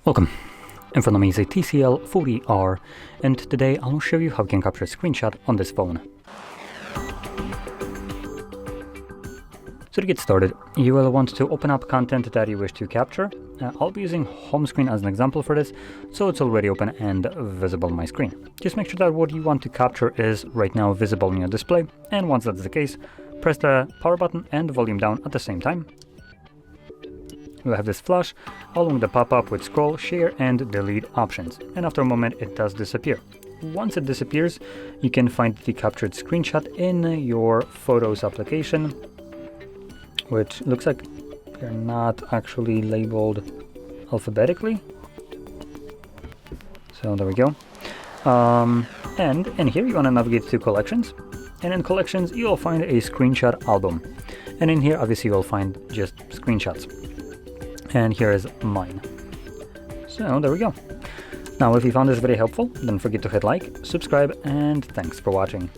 Welcome. In front of me is a TCL 40R, and today I'll show you how you can capture a screenshot on this phone. So to get started, you will want to open up content that you wish to capture. I'll be using home screen as an example for this, so it's already open and visible on my screen. Just make sure that what you want to capture is right now visible on your display, and once that's the case, press the power button and volume down at the same time. We'll have this flash along the pop-up with scroll, share and delete options, and after a moment it does disappear. Once it disappears, you can find the captured screenshot in your Photos application, which looks like they're not actually labeled alphabetically. So there we go. And in here you want to navigate to collections, and in collections you'll find a screenshot album, and in here obviously you'll find just screenshots. And here is mine. So there we go. Now if you found this very helpful, don't forget to hit like, subscribe, and thanks for watching.